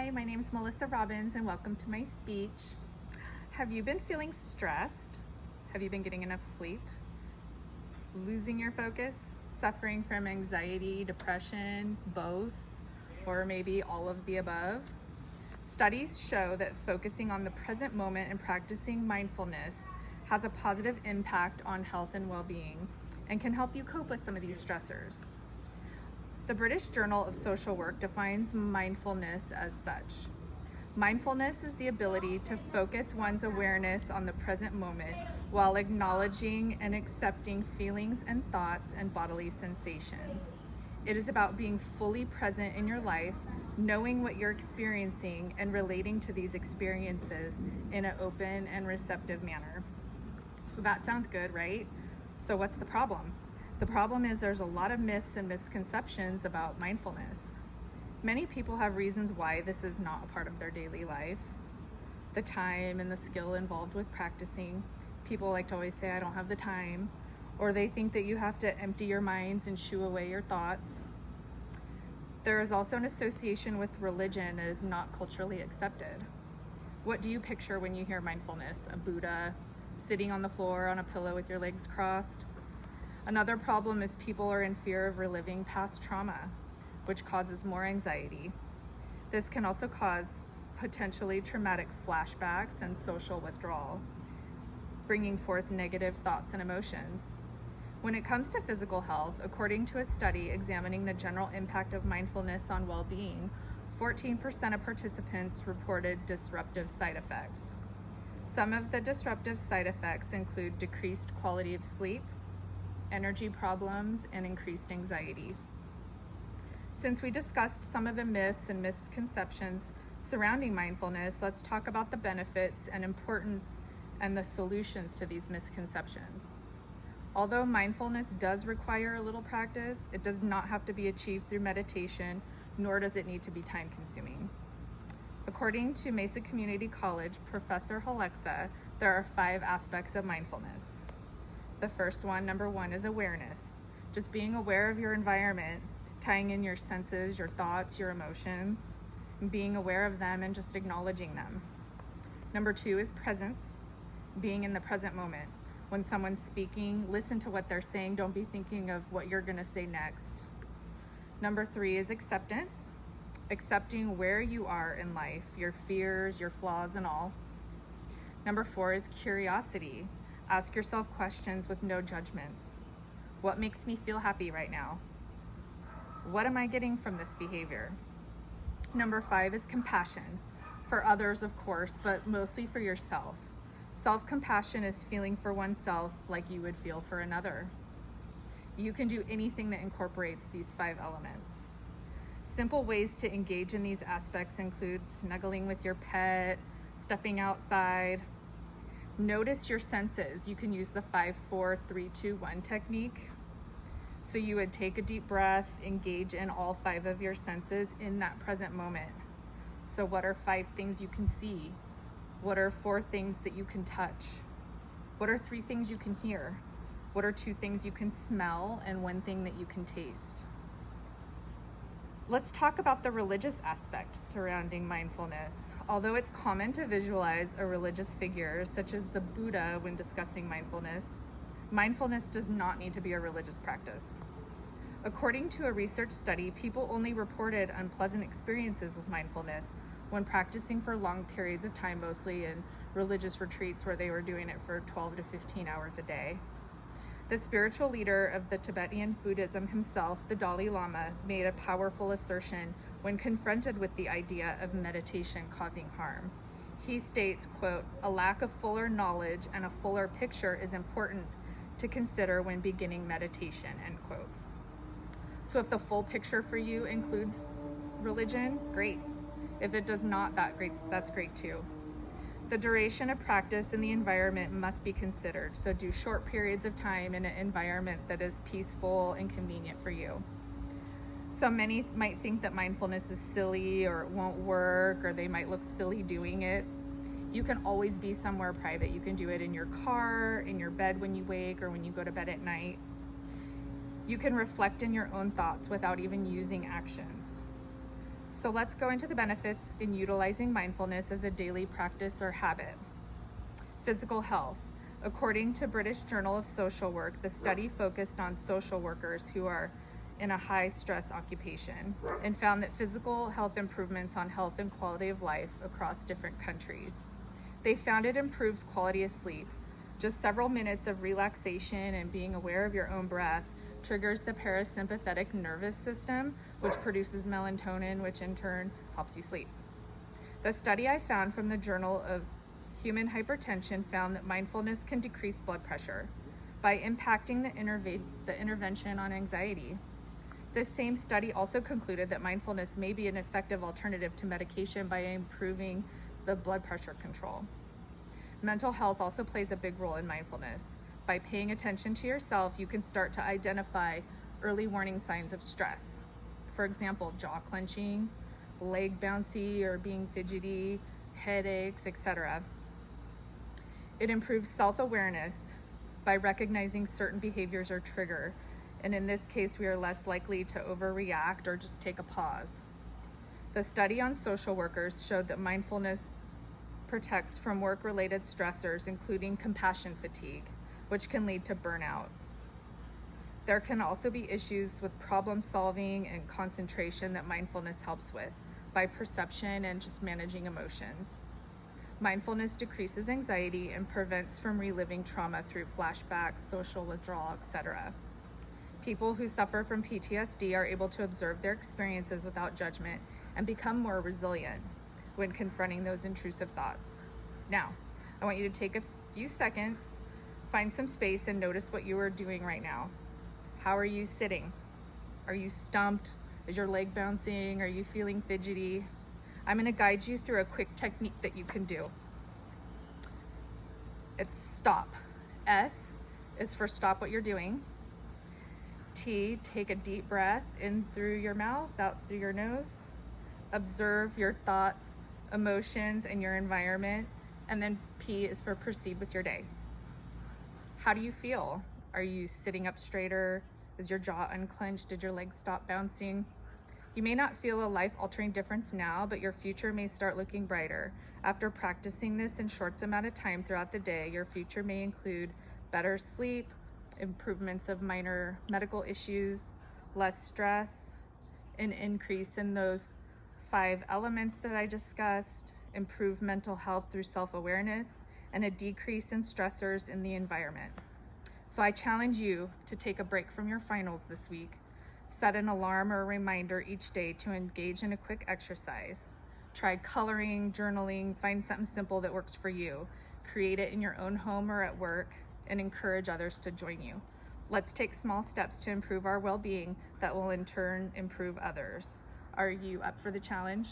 Hi, my name is Melissa Robbins and welcome to my speech. Have you been feeling stressed? Have you been getting enough sleep? Losing your focus? Suffering from anxiety, depression, both, or maybe all of the above? Studies show that focusing on the present moment and practicing mindfulness has a positive impact on health and well-being and can help you cope with some of these stressors. The British Journal of Social Work defines mindfulness as such. Mindfulness is the ability to focus one's awareness on the present moment while acknowledging and accepting feelings and thoughts and bodily sensations. It is about being fully present in your life, knowing what you're experiencing, and relating to these experiences in an open and receptive manner. So that sounds good, right? So what's the problem? The problem is there's a lot of myths and misconceptions about mindfulness. Many people have reasons why this is not a part of their daily life. The time and the skill involved with practicing. People like to always say, I don't have the time. Or they think that you have to empty your minds and shoo away your thoughts. There is also an association with religion that is not culturally accepted. What do you picture when you hear mindfulness? A Buddha sitting on the floor on a pillow with your legs crossed? Another problem is people are in fear of reliving past trauma, which causes more anxiety. This can also cause potentially traumatic flashbacks and social withdrawal, bringing forth negative thoughts and emotions. When it comes to physical health, according to a study examining the general impact of mindfulness on well-being, 14% of participants reported disruptive side effects. Some of the disruptive side effects include decreased quality of sleep, energy problems, and increased anxiety. Since we discussed some of the myths and misconceptions surrounding mindfulness, let's talk about the benefits and importance and the solutions to these misconceptions. Although mindfulness does require a little practice, it does not have to be achieved through meditation, nor does it need to be time-consuming. According to Mesa Community College Professor Halexa, there are 5 aspects of mindfulness. The first one, number 1, is awareness. Just being aware of your environment, tying in your senses, your thoughts, your emotions, and being aware of them and just acknowledging them. Number 2 is presence, being in the present moment. When someone's speaking, listen to what they're saying. Don't be thinking of what you're going to say next. Number 3 is acceptance, accepting where you are in life, your fears, your flaws, and all. Number 4 is curiosity. Ask yourself questions with no judgments. What makes me feel happy right now? What am I getting from this behavior? Number 5 is compassion. For others, of course, but mostly for yourself. Self-compassion is feeling for oneself like you would feel for another. You can do anything that incorporates these 5 elements. Simple ways to engage in these aspects include snuggling with your pet, stepping outside. Notice your senses. You can use the 5, 4, 3, 2, 1 technique. So you would take a deep breath, engage in all 5 of your senses in that present moment. So what are 5 things you can see? What are 4 things that you can touch? What are 3 things you can hear? What are 2 things you can smell and 1 thing that you can taste? Let's talk about the religious aspect surrounding mindfulness. Although it's common to visualize a religious figure, such as the Buddha when discussing mindfulness, mindfulness does not need to be a religious practice. According to a research study, people only reported unpleasant experiences with mindfulness when practicing for long periods of time, mostly in religious retreats where they were doing it for 12 to 15 hours a day. The spiritual leader of the Tibetan Buddhism himself, the Dalai Lama, made a powerful assertion when confronted with the idea of meditation causing harm. He states, quote, "A lack of fuller knowledge and a fuller picture is important to consider when beginning meditation," end quote. So if the full picture for you includes religion, great. If it does not, that's great too. The duration of practice and the environment must be considered. So do short periods of time in an environment that is peaceful and convenient for you. So many might think that mindfulness is silly or it won't work, or they might look silly doing it. You can always be somewhere private. You can do it in your car, in your bed when you wake, or when you go to bed at night. You can reflect in your own thoughts without even using actions. So let's go into the benefits in utilizing mindfulness as a daily practice or habit. Physical health. According to British Journal of Social Work, the study focused on social workers who are in a high stress occupation and found that physical health improvements on health and quality of life across different countries. They found it improves quality of sleep. Just several minutes of relaxation and being aware of your own breath triggers the parasympathetic nervous system, which produces melatonin, which in turn helps you sleep. The study I found from the Journal of Human Hypertension found that mindfulness can decrease blood pressure by impacting the intervention on anxiety. This same study also concluded that mindfulness may be an effective alternative to medication by improving the blood pressure control. Mental health also plays a big role in mindfulness. By paying attention to yourself, you can start to identify early warning signs of stress. For example, jaw clenching, leg bouncy or being fidgety, headaches, etc. It improves self-awareness by recognizing certain behaviors or trigger. And in this case, we are less likely to overreact or just take a pause. The study on social workers showed that mindfulness protects from work-related stressors, including compassion fatigue, which can lead to burnout. There can also be issues with problem solving and concentration that mindfulness helps with by perception and just managing emotions. Mindfulness decreases anxiety and prevents from reliving trauma through flashbacks, social withdrawal, etc. People who suffer from PTSD are able to observe their experiences without judgment and become more resilient when confronting those intrusive thoughts. Now, I want you to take a few seconds, find some space, and notice what you are doing right now. How are you sitting? Are you stumped? Is your leg bouncing? Are you feeling fidgety? I'm going to guide you through a quick technique that you can do. It's stop. S is for stop what you're doing. T, take a deep breath in through your mouth, out through your nose. Observe your thoughts, emotions, and your environment. And then P is for proceed with your day. How do you feel? Are you sitting up straighter? Is your jaw unclenched? Did your legs stop bouncing? You may not feel a life-altering difference now, but your future may start looking brighter. After practicing this in short amount of time throughout the day, your future may include better sleep, improvements of minor medical issues, less stress, an increase in those 5 elements that I discussed, improved mental health through self-awareness, and a decrease in stressors in the environment. So I challenge you to take a break from your finals this week. Set an alarm or a reminder each day to engage in a quick exercise. Try coloring, journaling, find something simple that works for you. Create it in your own home or at work, and encourage others to join you. Let's take small steps to improve our well-being that will in turn improve others. Are you up for the challenge?